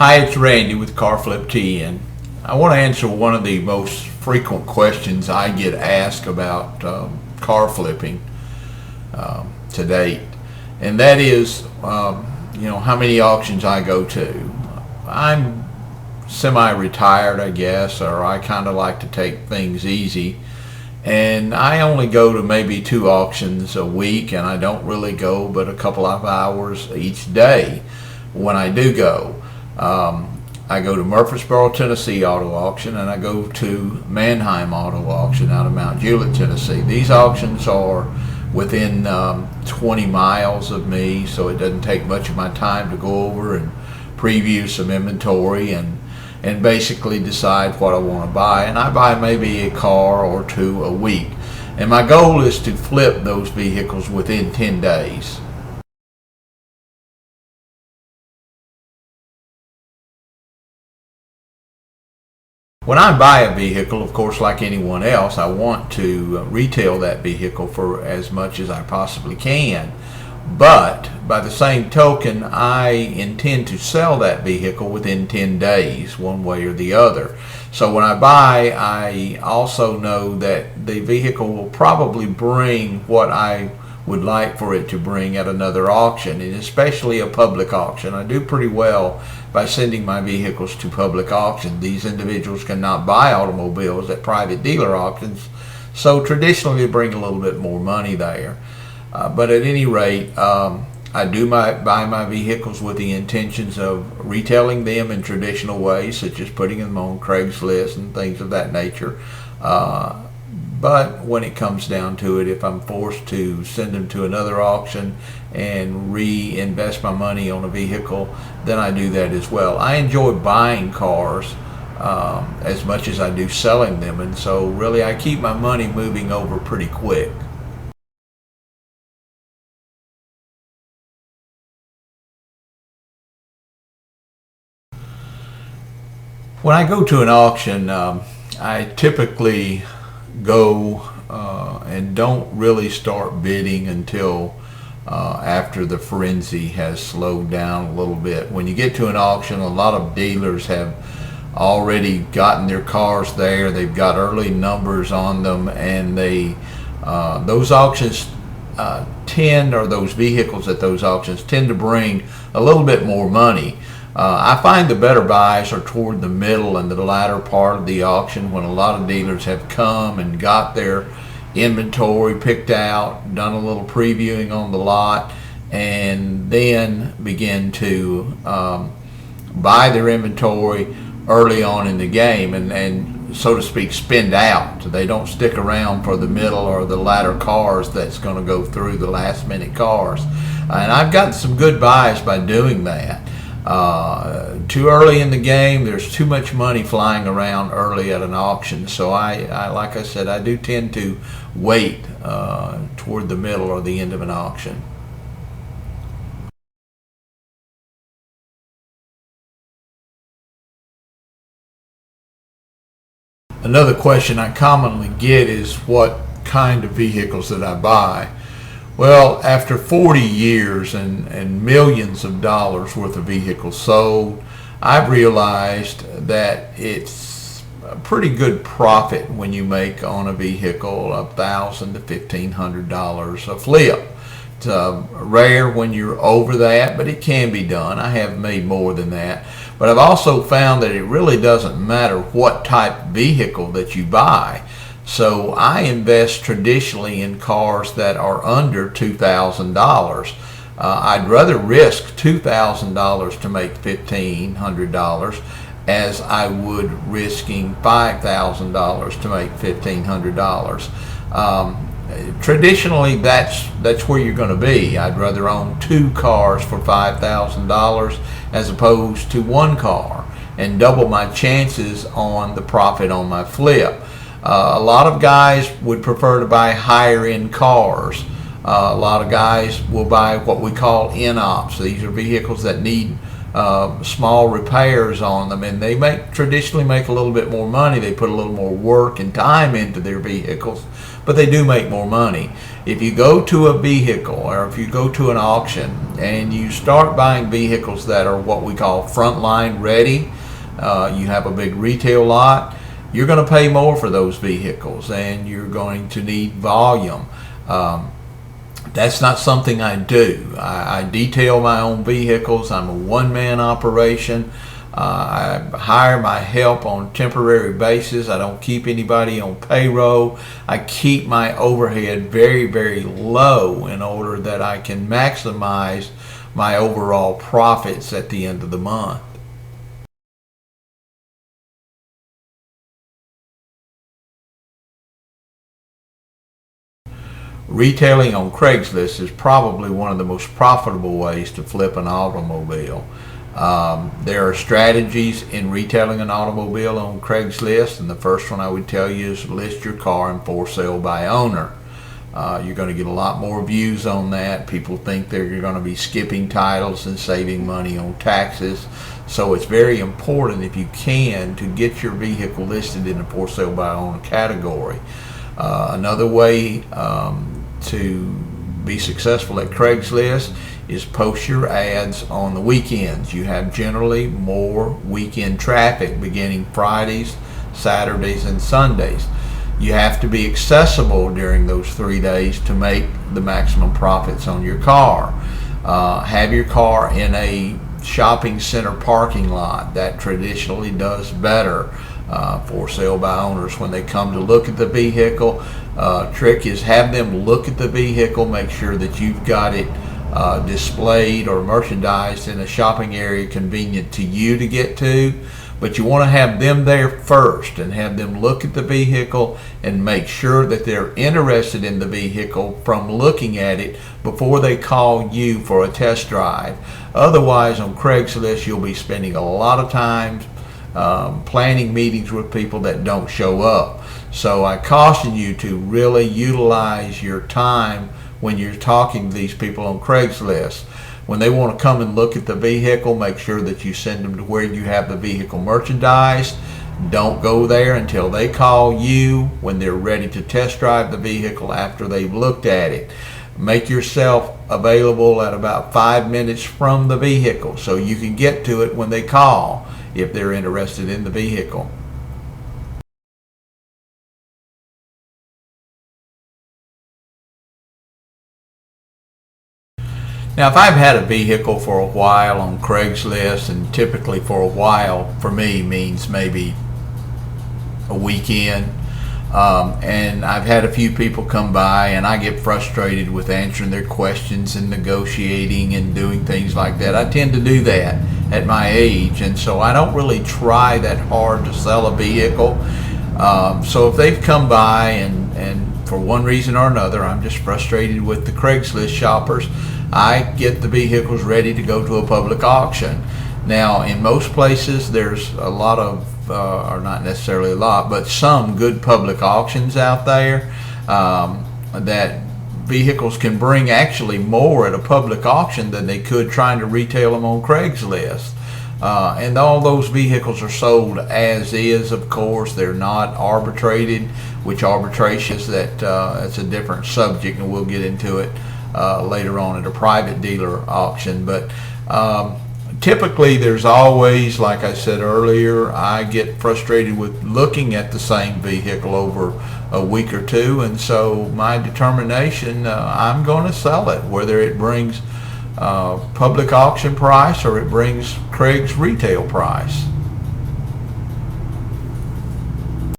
Hi, it's Randy with Car Flip TN. I want to answer one of the most frequent questions I get asked about car flipping to date, and that is, how many auctions I go to. I'm semi-retired, I guess, or I kind of like to take things easy, and I only go to maybe 2 auctions a week, and I don't really go but a couple of hours each day when I do go. I go to Murfreesboro, Tennessee auto auction, and I go to Manheim auto auction out of Mount Juliet, Tennessee. These auctions are within 20 miles of me, so it doesn't take much of my time to go over and preview some inventory and basically decide what I want to buy. And I buy maybe a car or 2 a week. And my goal is to flip those vehicles within 10 days. When I buy a vehicle, of course, like anyone else, I want to retail that vehicle for as much as I possibly can. But by the same token, I intend to sell that vehicle within 10 days, one way or the other. So when I buy, I also know that the vehicle will probably bring what I would like for it to bring at another auction, and especially a public auction. I do pretty well by sending my vehicles to public auction. These individuals cannot buy automobiles at private dealer auctions, so traditionally they bring a little bit more money there. But at any rate, I do buy my vehicles with the intentions of retailing them in traditional ways, such as putting them on Craigslist and things of that nature. But when it comes down to it, if I'm forced to send them to another auction and reinvest my money on a vehicle, then I do that as well. I enjoy buying cars as much as I do selling them, and so really I keep my money moving over pretty quick. When I go to an auction, I typically go and don't really start bidding until after the frenzy has slowed down a little bit. When you get to an auction, a lot of dealers have already gotten their cars there. They've got early numbers on them, and those auctions those vehicles at those auctions tend to bring a little bit more money. I find the better buys are toward the middle and the latter part of the auction, when a lot of dealers have come and got their inventory picked out, done a little previewing on the lot, and then begin to buy their inventory early on in the game and so to speak spend out. They don't stick around for the middle or the latter cars that's going to go through, the last minute cars. And I've gotten some good buys by doing that. Too early in the game, there's too much money flying around early at an auction, so I like I said, I do tend to wait toward the middle or the end of an auction. Another question I commonly get is what kind of vehicles that I buy. Well, after 40 years and millions of dollars worth of vehicles sold, I've realized that it's a pretty good profit when you make on a vehicle $1,000 to $1,500 a flip. It's rare when you're over that, but it can be done. I have made more than that. But I've also found that it really doesn't matter what type of vehicle that you buy. So I invest traditionally in cars that are under $2,000. I'd rather risk $2,000 to make $1,500 as I would risking $5,000 to make $1,500. Traditionally, that's where you're going to be. I'd rather own 2 cars for $5,000 as opposed to 1 car and double my chances on the profit on my flip. A lot of guys would prefer to buy higher end cars. A lot of guys will buy what we call in-ops. These are vehicles that need small repairs on them, and they traditionally make a little bit more money. They put a little more work and time into their vehicles, but they do make more money. If you go to a vehicle or if you go to an auction and you start buying vehicles that are what we call frontline ready, you have a big retail lot, you're going to pay more for those vehicles and you're going to need volume. That's not something I do. I detail my own vehicles. I'm a one-man operation. I hire my help on temporary basis. I don't keep anybody on payroll. I keep my overhead very, very low in order that I can maximize my overall profits at the end of the month. Retailing on Craigslist is probably one of the most profitable ways to flip an automobile. There are strategies in retailing an automobile on Craigslist, and the first one I would tell you is list your car in for sale by owner. You're going to get a lot more views on that. People think they're going to be skipping titles and saving money on taxes. So it's very important, if you can, to get your vehicle listed in the for sale by owner category. Another way to be successful at Craigslist is post your ads on the weekends. You have generally more weekend traffic beginning Fridays, Saturdays, and Sundays. You have to be accessible during those 3 days to make the maximum profits on your car. Have your car in a shopping center parking lot. That traditionally does better for sale by owners when they come to look at the vehicle. Trick is have them look at the vehicle, make sure that you've got it displayed or merchandised in a shopping area convenient to you to get to. But you want to have them there first and have them look at the vehicle and make sure that they're interested in the vehicle from looking at it before they call you for a test drive. Otherwise, on Craigslist, you'll be spending a lot of time planning meetings with people that don't show up. So I caution you to really utilize your time when you're talking to these people on Craigslist. When they want to come and look at the vehicle, make sure that you send them to where you have the vehicle merchandised. Don't go there until they call you when they're ready to test drive the vehicle after they've looked at it. Make yourself available at about 5 minutes from the vehicle so you can get to it when they call if they're interested in the vehicle. Now, if I've had a vehicle for a while on Craigslist, and typically for a while for me means maybe a weekend, and I've had a few people come by and I get frustrated with answering their questions and negotiating and doing things like that. I tend to do that at my age, and so I don't really try that hard to sell a vehicle. So if they've come by and for one reason or another I'm just frustrated with the Craigslist shoppers, I get the vehicles ready to go to a public auction. Now, in most places, there's a lot of, or not necessarily a lot, but some good public auctions out there that vehicles can bring actually more at a public auction than they could trying to retail them on Craigslist. And all those vehicles are sold as is, of course. They're not arbitrated, which arbitration is that's a different subject, and we'll get into it later on at a private dealer auction. But typically there's always, like I said earlier, I get frustrated with looking at the same vehicle over a week or two, and so my determination, I'm going to sell it, whether it brings public auction price or it brings Craig's retail price.